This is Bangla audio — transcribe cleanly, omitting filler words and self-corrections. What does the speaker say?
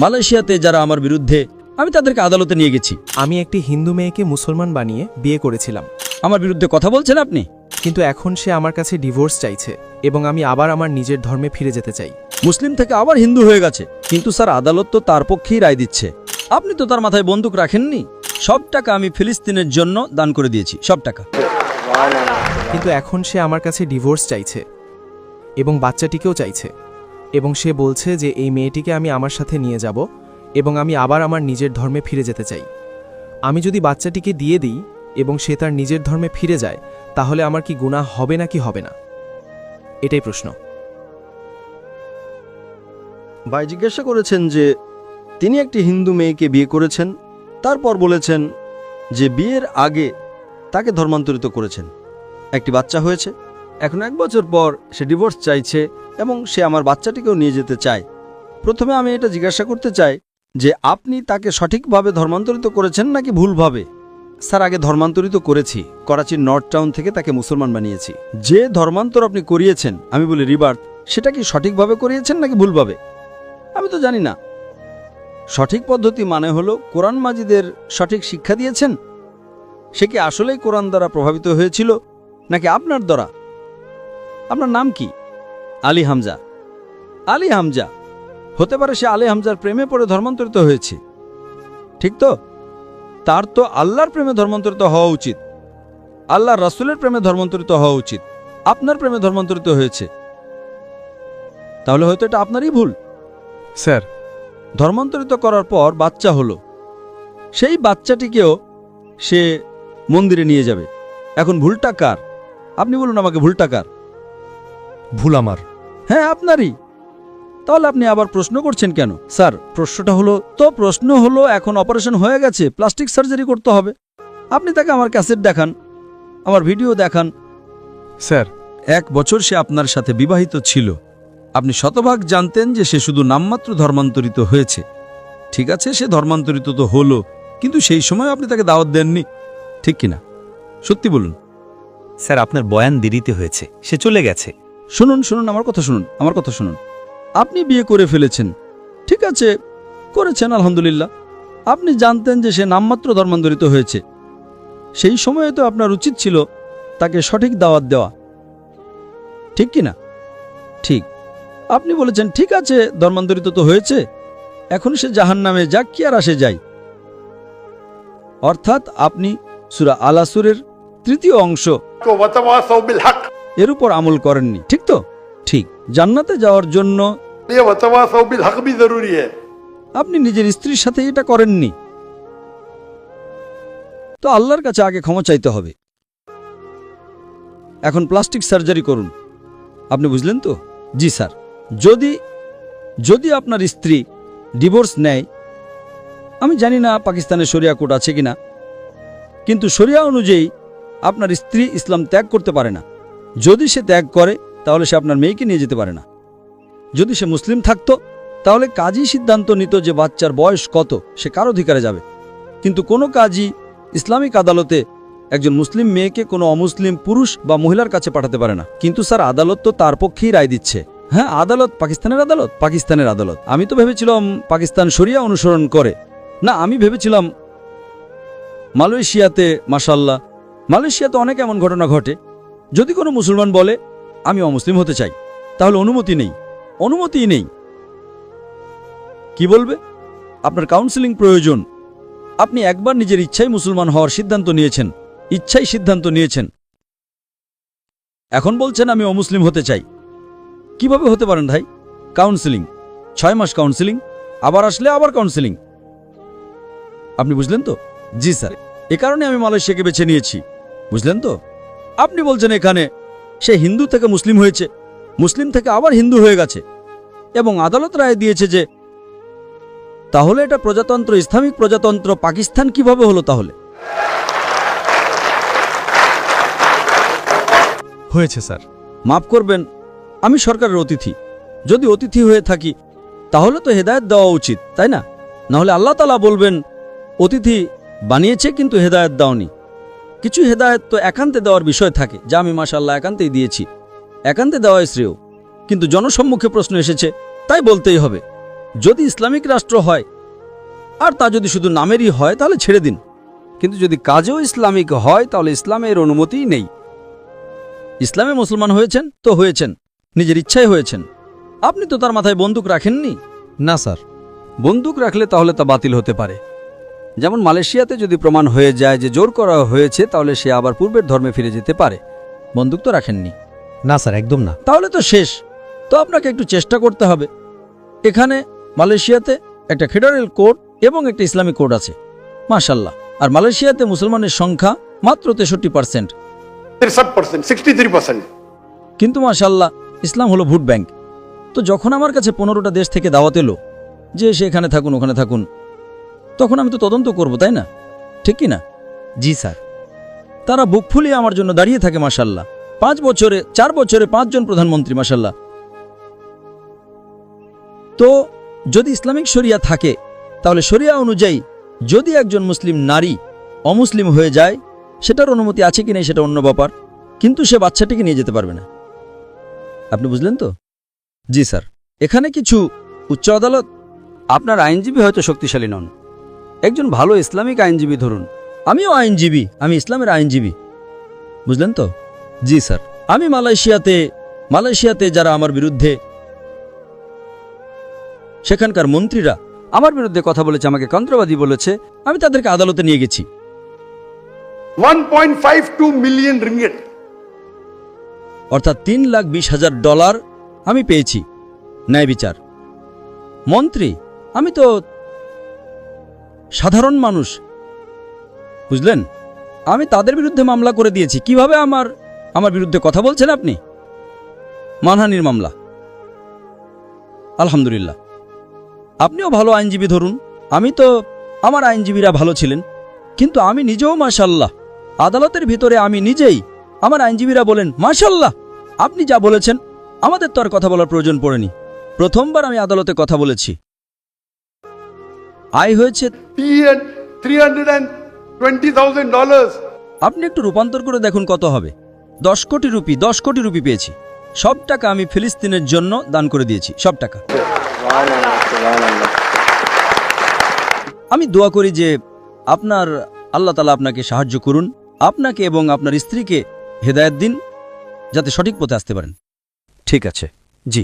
মালয়েশিয়াতে যারা আমার বিরুদ্ধে, আমি তাদেরকে আদালতে নিয়ে গেছি। আমি একটি হিন্দু মেয়েকে মুসলমান বানিয়ে বিয়ে করেছিলাম, আমার বিরুদ্ধে কথা বলছেন আপনি? কিন্তু এখন সে আমার কাছে ডিভোর্স চাইছে এবং আমি আবার আমার নিজের ধর্মে ফিরে যেতে চাই। মুসলিম থেকে আবার হিন্দু হয়ে গেছে, কিন্তু স্যার আদালত তো তার পক্ষেই রায় দিচ্ছে। আপনি তো তার মাথায় বন্দুক রাখেননি। সব টাকা আমি ফিলিস্তিনের জন্য দান করে দিয়েছি, সব টাকা। কিন্তু এখন সে আমার কাছে ডিভোর্স চাইছে এবং বাচ্চাটিকেও চাইছে, এবং সে বলছে যে এই মেয়েটিকে আমি আমার সাথে নিয়ে যাব এবং আমি আবার আমার নিজের ধর্মে ফিরে যেতে চাই। আমি যদি বাচ্চাটিকে দিয়ে দিই এবং সে তার নিজের ধর্মে ফিরে যায়, তাহলে আমার কি গুনাহ হবে নাকি হবে না? এটাই প্রশ্ন। ভাই জিজ্ঞাসা করেছেন যে তিনি একটি হিন্দু মেয়েকে বিয়ে করেছেন, তারপর বলেছেন যে বিয়ের আগে তাকে ধর্মান্তরিত করেছেন, একটি বাচ্চা হয়েছে, এখন 1 বছর পর সে ডিভোর্স চাইছে এবং সে আমার বাচ্চাটিকেও নিয়ে যেতে চায়। প্রথমে আমি এটা জিজ্ঞাসা করতে চাই যে আপনি তাকে সঠিকভাবে ধর্মান্তরিত করেছেন নাকি ভুলভাবে? স্যার, আগে ধর্মান্তরিত করেছি। করাচির নর্থ টাউন থেকে তাকে মুসলমান বানিয়েছি। যে ধর্মান্তর আপনি করিয়েছেন, আমি বলি রিবার্থ, সেটা কি সঠিকভাবে করিয়েছেন নাকি ভুলভাবে? আমি তো জানি না। সঠিক পদ্ধতি মানে হলো কোরআন মাজিদের সঠিক শিক্ষা দিয়েছেন। সে কি আসলেই কোরআন দ্বারা প্রভাবিত হয়েছিল নাকি আপনার দ্বারা? আপনার নাম কি? আলী হামজা। আলী হামজা হতে পারে সে আলী হামজার প্রেমে পড়ে ধর্মান্তরিত হয়েছে, ঠিক তো? তার তো আল্লাহর প্রেমে ধর্মান্তরিত হওয়া উচিত, আল্লাহর রাসূলের প্রেমে ধর্মান্তরিত হওয়া উচিত। আপনার প্রেমে ধর্মান্তরিত হয়েছে, তাহলে হয়তো এটা আপনারই ভুল। স্যার, ধর্মান্তরিত করার পর বাচ্চা হলো, সেই বাচ্চাটিকেও সে মন্দিরে নিয়ে যাবে। এখন ভুলটা কার? আপনি বলুন আমাকে, ভুলটা কার? ভুল আমার। হ্যাঁ, আপনারই। তাহলে আপনি আবার প্রশ্ন করছেন কেন? স্যার, প্রশ্নটা হলো প্রশ্ন হলো এখন অপারেশন হয়ে গেছে, প্লাস্টিক সার্জারি করতে হবে। আপনি তাকে আমার ক্যাসেট দেখান, আমার ভিডিও দেখান। স্যার, 1 বছর সে আপনার সাথে বিবাহিত ছিল, আপনি শতভাগ জানতেন যে সে শুধু নামমাত্র ধর্মান্তরিত হয়েছে। ঠিক আছে, সে ধর্মান্তরিত তো হলো, কিন্তু সেই সময় আপনি তাকে দাওয়াত দেননি, ঠিক কিনা? সত্যি বলুন। স্যার, আপনার বয়ান দেরিতে হয়েছে, সে চলে গেছে। শুনুন শুনুন, আমার কথা শুনুন, আমার কথা শুনুন। আপনি বিয়ে করে ফেলেছেন, ঠিক আছে, করেছেন, আলহামদুলিল্লাহ। আপনি জানতেন যে সে নামমাত্র ধর্মান্তরিত হয়েছে, সেই সময়ে তো আপনার উচিত ছিল তাকে সঠিক দাওয়াত দেওয়া, ঠিক কিনা? ঠিক। আপনি বলেছেন ঠিক আছে, ধর্মান্তরিত তো হয়েছে, এখন সে জাহান্নামে যাক, কি আর আসে যায়। অর্থাৎ আপনি সূরা আল আসরের 3য় অংশ এর উপর আমল করেননি, ঠিক তো? ঠিক। জান্নাতে যাওয়ার জন্য আপনি নিজের স্ত্রীর সাথে এটা করেননি, তো আল্লাহর কাছে আগে ক্ষমা চাইতে হবে। এখন প্লাস্টিক সার্জারি করুন। আপনি বুঝলেন তো? জি স্যার। যদি আপনার স্ত্রী ডিভোর্স নেয়, আমি জানি না পাকিস্তানের শরিয়া কোড আছে কিনা, কিন্তু শরিয়া অনুযায়ী আপনার স্ত্রী ইসলাম ত্যাগ করতে পারে না। যদি সে ত্যাগ করে, তাহলে সে আপনার মেয়েকে নিয়ে যেতে পারে না। যদি সে মুসলিম থাকতো, তাহলে কাজী সিদ্ধান্ত নিত যে বাচ্চার বয়স কত, সে কার অধিকারে যাবে। কিন্তু কোনো কাজী ইসলামিক আদালতে একজন মুসলিম মেয়েকে কোনো অমুসলিম পুরুষ বা মহিলার কাছে পাঠাতে পারে না। কিন্তু স্যার, আদালত তো তার পক্ষেই রায় দিচ্ছে। হ্যাঁ, আদালত পাকিস্তানের আদালত, পাকিস্তানের আদালত। আমি তো ভেবেছিলাম পাকিস্তান শরিয়া অনুসরণ করে, না, আমি ভেবেছিলাম মালয়েশিয়াতে। মাশাআল্লাহ, মালয়েশিয়াতে অনেক এমন ঘটনা ঘটে। যদি কোনো মুসলমান বলে আমি অমুসলিম হতে চাই, তাহলে অনুমতিই নেই। কি বলবে? আপনার কাউন্সেলিং প্রয়োজন। আপনি একবার নিজের ইচ্ছাই মুসলমান হওয়ার সিদ্ধান্ত নিয়েছেন, এখন বলছেন আমি অমুসলিম হতে চাই। কিভাবে হতে পারেন ভাই? কাউন্সেলিং, 6 মাস কাউন্সেলিং, আবার আসলে আবার কাউন্সেলিং। আপনি বুঝলেন তো? জি স্যার, এ কারণে আমি মালয়েশিয়াকে বেছে নিয়েছি, বুঝলেন তো? আপনি বলছেন এখানে সে হিন্দু থেকে মুসলিম হয়েছে, মুসলিম থেকে আবার হিন্দু হয়ে গেছে, এবং আদালত রায় দিয়েছে যে, তাহলে এটা প্রজাতন্ত্র, ইসলামিক প্রজাতন্ত্র পাকিস্তান কিভাবে হলো তাহলে? হয়েছে স্যার। মাফ করবেন, আমি সরকারের অতিথি। যদি অতিথি হয়ে থাকি, তাহলে তো হেদায়েত দেওয়া উচিত, তাই না? নাহলে আল্লাহ তাআলা বলবেন অতিথি বানিয়েছে কিন্তু হেদায়েত দাওনি। কিছু হেদায়েত তো একান্তে দেওয়ার বিষয় থাকে, যা আমি মাশাআল্লাহ একান্তেই দিয়েছি, একান্তে দেওয়াই শ্রেয়। কিন্তু জনসম্মুখে প্রশ্ন এসেছে, তাই বলতেই হবে। যদি ইসলামিক রাষ্ট্র হয় আর তা যদি শুধু নামেরই হয় তাহলে ছেড়ে দিন, কিন্তু যদি কাজেও ইসলামিক হয় তাহলে ইসলামের অনুমতিই নেই। ইসলামে মুসলমান হয়েছেন তো হয়েছেন, নিজের ইচ্ছায় হয়েছেন। আপনি তো তার মাথায় বন্দুক রাখেননি। না স্যার। বন্দুক রাখলে তাহলে তা বাতিল হতে পারে। যেমন মালয়েশিয়াতে যদি প্রমাণ হয়ে যায় যে জোর করা হয়েছে, তাহলে সে আবার পূর্বের ধর্মে ফিরে যেতে পারে। বন্দুক তো রাখেননি। না স্যার, একদম না। তাহলে তো শেষ। তো আপনাকে একটু চেষ্টা করতে হবে। এখানে মালয়েশিয়াতে একটা ফেডারেল কোর্ট এবং একটা ইসলামিক কোর্ট আছে, মাশাল্লাহ। আর মালয়েশিয়াতে মুসলমানের সংখ্যা মাত্র 63%। 63%, 63%। কিন্তু মাশাল্লাহ ইসলাম হলো ভোট ব্যাংক। তো যখন আমার কাছে 15টা দেশ থেকে দাওয়াত এলো যে সে এখানে থাকুন ওখানে থাকুন, তখন আমি তো তদন্ত করব, তাই না? ঠিক কি না? জি স্যার। তারা বুক ফুলিয়ে আমার জন্য দাঁড়িয়ে থাকে মাশাল্লাহ। 4 বছরে 5 জন প্রধানমন্ত্রী, মাশাল্লাহ। তো যদি ইসলামিক শরিয়া থাকে তাহলে শরিয়া অনুযায়ী যদি একজন মুসলিম নারী অমুসলিম হয়ে যায়, সেটার অনুমতি আছে কি নেই সেটা অন্য ব্যাপার, কিন্তু সে বাচ্চাটিকে নিয়ে যেতে পারবে না। আপনি বুঝলেন তো? জি স্যার। এখানে কিছু উচ্চ আদালত, আপনার আইনজীবী হয়তো শক্তিশালী নন, একজন ভালো ইসলামিক আইনজীবী ধরুন। আমিও আইনজীবী, আমি ইসলামের আইনজীবী, বুঝলেন তো? জি স্যার। আমি মালয়েশিয়াতে যারা আমার বিরুদ্ধে, সেখানকার মন্ত্রীরা আমার বিরুদ্ধে কথা বলেছে, আমাকে কন্ত্রবাদী বলেছে, আমি তাদেরকে আদালতে নিয়ে গেছি। 1.52 million ringgit। অর্থাৎ $3,20,000 আমি পেয়েছি ন্যায় বিচার। মন্ত্রী, আমি তো সাধারণ মানুষ, বুঝলেন? আমি তাদের বিরুদ্ধে মামলা করে দিয়েছি। কিভাবে আমার বিরুদ্ধে কথা বলছেন আপনি? মানহানির মামলা। আলহামদুলিল্লাহ, আপনিও ভালো আইনজীবী ধরুন। আমার আইনজীবীরা ভালো ছিলেন, কিন্তু আমি নিজেও মাশাল্লাহ আদালতের ভিতরে আমি নিজেই, আমার আইনজীবীরা বলেন মাশাল্লাহ আপনি যা বলেছেন আমাদের তো আর কথা বলার প্রয়োজন পড়েনি। প্রথমবার আমি আদালতে কথা বলেছি, আয় হয়েছে $320,000। আপনি একটু রূপান্তর করে দেখুন কত হবে। 10 কোটি রুপি পেয়েছি। সব টাকা আমি ফিলিস্তিনের জন্য দান করে দিয়েছি, সব টাকা। আমি দোয়া করি যে আল্লাহ তাআলা আপনাকে সাহায্য করুন, আপনাকে এবং আপনার স্ত্রীকে হেদায়েত দিন যাতে সঠিক পথে আসতে পারেন। ঠিক আছে, জি।